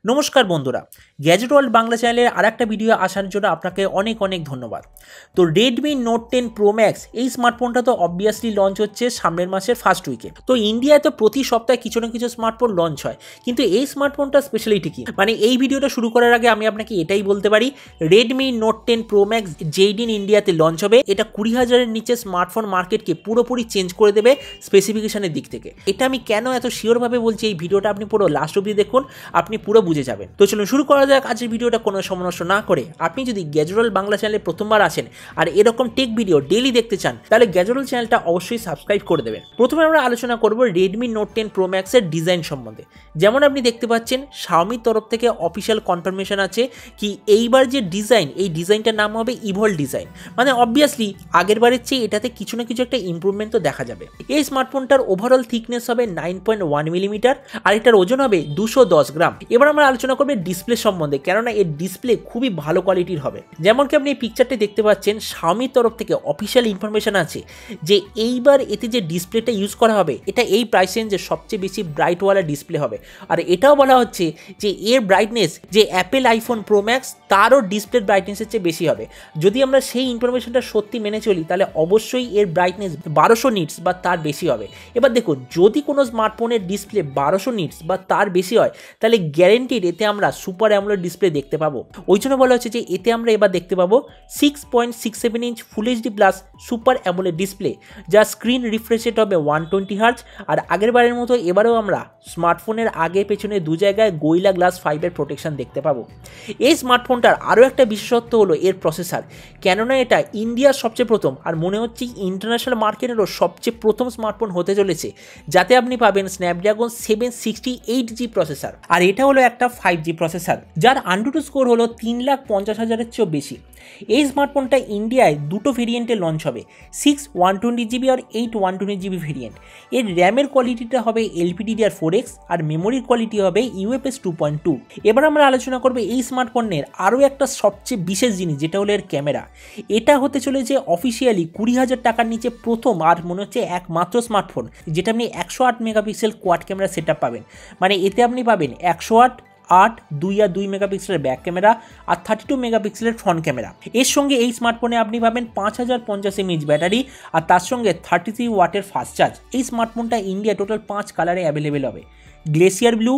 নমস্কার বন্ধুরা, gadget world Bangla চ্যানেলের আরেকটা ভিডিও আসার জন্য আপনাকে অনেক অনেক ধন্যবাদ। তো রেডমি নোট 10 প্রো ম্যাক্স এই স্মার্টফোনটা তো অবভিয়াসলি লঞ্চ হচ্ছে সামনের মাসের ফার্স্ট উইকে। তো ইন্ডিয়ায় তো প্রতি সপ্তাহে কিছু না কিছু স্মার্টফোন লঞ্চ হয়, কিন্তু এই স্মার্টফোনটা স্পেশালিটি কি? মানে এই ভিডিওটা শুরু করার আগে আমি আপনাকে এটাই বলতে পারি, রেডমি নোট 10 প্রো ম্যাক্স যেই দিন ইন্ডিয়াতে লঞ্চ হবে, এটা 20,000-এর নিচে স্মার্টফোন মার্কেটকে পুরোপুরি চেঞ্জ করে দেবে স্পেসিফিকেশনের দিক থেকে। এটা আমি কেন এত শিওরভাবে বলছি, এই ভিডিওটা আপনি পুরো লাস্ট অবধি দেখুন, আপনি পুরো বুঝে যাবেন। তো চলুন শুরু করা যাক আজকের ভিডিওটা কোনো সময় নষ্ট না করে। আপনি যদি গ্যাজেট ওয়ার্ল্ড বাংলা চ্যানেলে প্রথমবার আসেন আর এরকম টেক ভিডিও ডেইলি দেখতে চান, তাহলে গ্যাজেট ওয়ার্ল্ড চ্যানেলটা অবশ্যই সাবস্ক্রাইব করে দেবেন। প্রথমে আমরা আলোচনা করব রেডমি নোট 10 প্রো ম্যাক্সের ডিজাইন সম্বন্ধে। যেমন আপনি দেখতে পাচ্ছেন, শাওমির তরফ থেকে অফিসিয়াল কনফার্মেশন আছে কি এইবার যে ডিজাইন, এই ডিজাইনটার নাম হবে ইভলভ ডিজাইন। মানে অবভিয়াসলি আগের বারের চেয়ে এটাতে কিছু না কিছু একটা ইমপ্রুভমেন্ট তো দেখা যাবে। এই স্মার্টফোনটার ওভারঅল থিকনেস হবে 9.1 মিলিমিটার আর এটার ওজন হবে 210 গ্রাম। এবার আমরা আলোচনা করব ডিসপ্লে সম্বন্ধে, কেননা এর ডিসপ্লে খুবই ভালো কোয়ালিটির হবে। যেমন কি আপনি এই পিকচারটি দেখতে পাচ্ছেন, শাওমির তরফ থেকে অফিসিয়াল ইনফরমেশন আছে যে এইবার এতে যে ডিসপ্লেটা ইউজ করা হবে, এটা এই প্রাইস রেঞ্জে সবচেয়ে বেশি ব্রাইটওয়ালা ডিসপ্লে হবে। আর এটাও বলা হচ্ছে যে এর ব্রাইটনেস যে অ্যাপেল আইফোন প্রো ম্যাক্স তারও ডিসপ্লে ব্রাইটনেসের চেয়ে বেশি হবে। যদি আমরা সেই ইনফরমেশনটা সত্যি মেনে চলি, তাহলে অবশ্যই এর ব্রাইটনেস 1200 নিটস বা তার বেশি হবে। এবার দেখুন, যদি কোনো স্মার্টফোনের ডিসপ্লে 1200 নিটস বা তার বেশি হয়, তাহলে গ্যারেন্টিড এতে আমরা সুপার অ্যামোলেড ডিসপ্লে দেখতে পাবো। ওই জন্য বলা হচ্ছে যে এতে আমরা এবার দেখতে পাবো 6.67 inch full HD plus super AMOLED display, যা স্ক্রিন রিফ্রেশ রেট হবে 120 হার্জ। আর আগের বারের মতো এবারেও আমরা স্মার্টফোনের আগে পেছনে দু জায়গায় গোরিলা গ্লাস 5-এর প্রোটেকশন দেখতে পাবো। এই স্মার্টফোনটার আরও একটা বিশেষত্ব হলো এর প্রসেসর, কেননা এটা ইন্ডিয়ার সবচেয়ে প্রথম আর মনে হচ্ছে ইন্টারন্যাশনাল মার্কেটেরও সবচেয়ে প্রথম স্মার্টফোন হতে চলেছে, যাতে আপনি পাবেন স্ন্যাপড্রাগন 768G প্রসেসর। আর এটা হলো একটা 5G প্রসেসর, যার আনটু স্কোর হলো 3,50,000-এর চেয়েও বেশি। এই স্মার্টফোনটা ইন্ডিয়ায় দুটো ভেরিয়েন্টে লঞ্চ হবে, 6 120GB আর 8 120GB ভেরিয়েন্ট। এর র্যামের কোয়ালিটিটা হবে LPDDR4X আর মেমোরির কোয়ালিটি হবে UFS 2.2। এবার আমরা আলোচনা করব এই স্মার্টফোনের আরও একটা সবচেয়ে বিশেষ জিনিস, যেটা হলো এর ক্যামেরা। এটা হতে চলেছে অফিসিয়ালি 20,000 টাকার নিচে প্রথম আর মনে হচ্ছে একমাত্র স্মার্টফোন যেটা আপনি 108 মেগাপিক্সেল কোয়াড ক্যামেরা সেট পাবেন। মানে এতে আপনি পাবেন 108, 8, 2 আর 2 মেগাপিক্সেলের ব্যাক ক্যামেরা আর 32 মেগাপিক্সেলের ফ্রন্ট ক্যামেরা। এর সঙ্গে এই স্মার্টফোনে আপনি পাবেন 5050 mAh ব্যাটারি আর তার সঙ্গে 33 ওয়াটের ফাস্ট চার্জ। এই স্মার্টফোনটা ইন্ডিয়া টোটাল 5 কালারে অ্যাভেলেবেল হবে: glacier blue,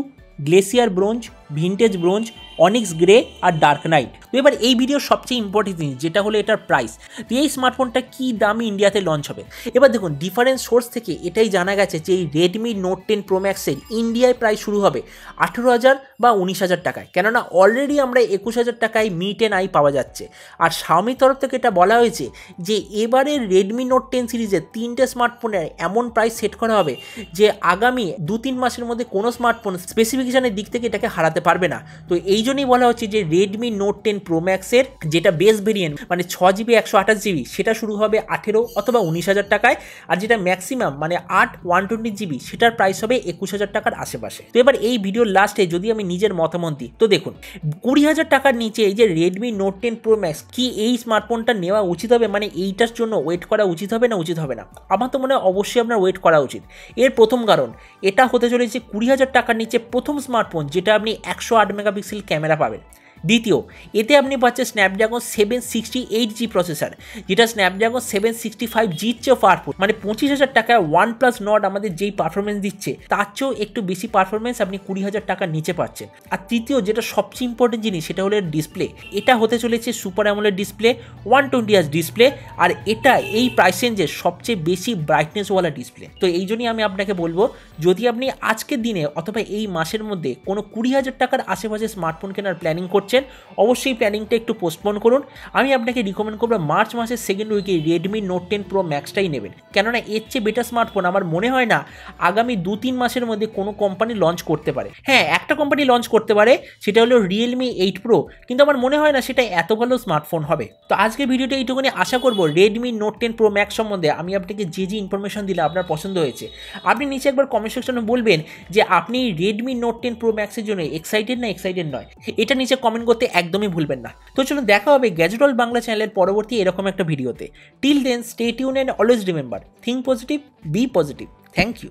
glacier bronze, vintage bronze, onyx grey আর ডার্ক নাইট। তো এবার এই ভিডিওর সবচেয়ে ইম্পর্টেন্ট জিনিস যেটা হলো এটার প্রাইস। তো এই স্মার্টফোনটা কী দামে ইন্ডিয়াতে লঞ্চ হবে? এবার দেখুন, ডিফারেন্ট সোর্স থেকে এটাই জানা গেছে যে এই রেডমি নোট 10 প্রো ম্যাক্সের ইন্ডিয়ায় প্রাইস শুরু হবে 18,000 বা 19,000 টাকায়, কেননা অলরেডি আমরা 21,000 টাকায় মি 10i পাওয়া যাচ্ছে। আর শাওমির তরফ থেকে এটা বলা হয়েছে যে এবারের রেডমি নোট 10 সিরিজের 3টে স্মার্টফোনের এমন প্রাইস সেট করা হবে যে আগামী 2-3 মাসের মধ্যে কোনো স্মার্টফোন স্পেসিফিকেশনের দিক থেকে এটাকে হারাতে পারবে না। তো এই জন্যই বলা হচ্ছে যে রেডমি নোট 10 প্রো ম্যাক্সের যেটা বেস ভেরিয়েন্ট মানে 6GB 128GB সেটা শুরু হবে 18 অথবা 19,000 টাকায়, আর যেটা ম্যাক্সিমাম মানে 8 120GB সেটার প্রাইস হবে 21,000 টাকার আশেপাশে। তো এবার এই ভিডিওর লাস্টে যদি আমি নিজের মতামত দিই, তো দেখুন 20,000 টাকার নিচে এই যে রেডমি নোট 10 প্রো ম্যাক্স, কি এই স্মার্টফোনটা নেওয়া উচিত হবে? মানে এইটার জন্য ওয়েট করা উচিত হবে না উচিত হবে না? আমার তো মনে হয় অবশ্যই আপনার ওয়েট করা উচিত। এর প্রথম কারণ, এটা হতে চলেছে 20,000 টাকার নিচে প্রথম স্মার্টফোন যেটা আপনি 108 মেগাপিক্সেল ক্যামেরা পাবেন। দ্বিতীয়, এতে আপনি পাচ্ছেন স্ন্যাপড্রাগন 768G প্রসেসর, যেটা স্ন্যাপড্রাগন 765Gর চেয়েও পাওয়ারফুল। মানে 25,000 টাকায় OnePlus Nord আমাদের যেই পারফরমেন্স দিচ্ছে, তার চেয়েও একটু বেশি পারফরমেন্স আপনি 20,000 টাকার নিচে পাচ্ছেন। আর তৃতীয়, যেটা সবচেয়ে ইম্পর্টেন্ট জিনিস, সেটা হলো ডিসপ্লে। এটা হতে চলেছে super AMOLED display, 120Hz display, আর এটা এই প্রাইস রেঞ্জের সবচেয়ে বেশি ব্রাইটনেসওয়ালা ডিসপ্লে। তো এই জন্যই আমি আপনাকে বলবো, যদি আপনি আজকের দিনে অথবা এই মাসের মধ্যে কোনো 20,000 টাকার আশেপাশে স্মার্টফোন কেনার প্ল্যানিং করছেন, অবশ্যই প্ল্যানিংটা একটু পোস্টপোন করুন। আমি আপনাকে রিকমেন্ড করবো মার্চ মাসের সেকেন্ড উইকে রেডমি নোট 10 প্রো ম্যাক্সটাই নেবেন, কেননা এর চেয়ে বেটার স্মার্টফোন আমার মনে হয় না আগামী 2-3 মাসের মধ্যে কোনো কোম্পানি লঞ্চ করতে পারে। হ্যাঁ, একটা কোম্পানি লঞ্চ করতে পারে, সেটা হলো রিয়েলমি 8 প্রো, কিন্তু আমার মনে হয় না সেটা এত ভালো স্মার্টফোন হবে। তো আজকে ভিডিওটা এইটুকুনি। আশা করবো রেডমি নোট 10 প্রো ম্যাক্স সম্বন্ধে আমি আপনাকে যে ইনফরমেশন দিলে আপনার পছন্দ হয়েছে। আপনি নিচে একবার কমেন্ট সেকশনে বলবেন যে আপনি রেডমি নোট 10 প্রো ম্যাক্সের জন্য এক্সাইটেড না এক্সাইটেড নয়। এটা নিচে কমেন্ট করতে একদমই ভুলবেন না। তো চলুন দেখা হবে গ্যাজেট ওয়ার্ল্ড বাংলা চ্যানেলের পরবর্তী এরকম একটা ভিডিওতে। Till then stay tune and always remember, think positive, be positive. Thank you.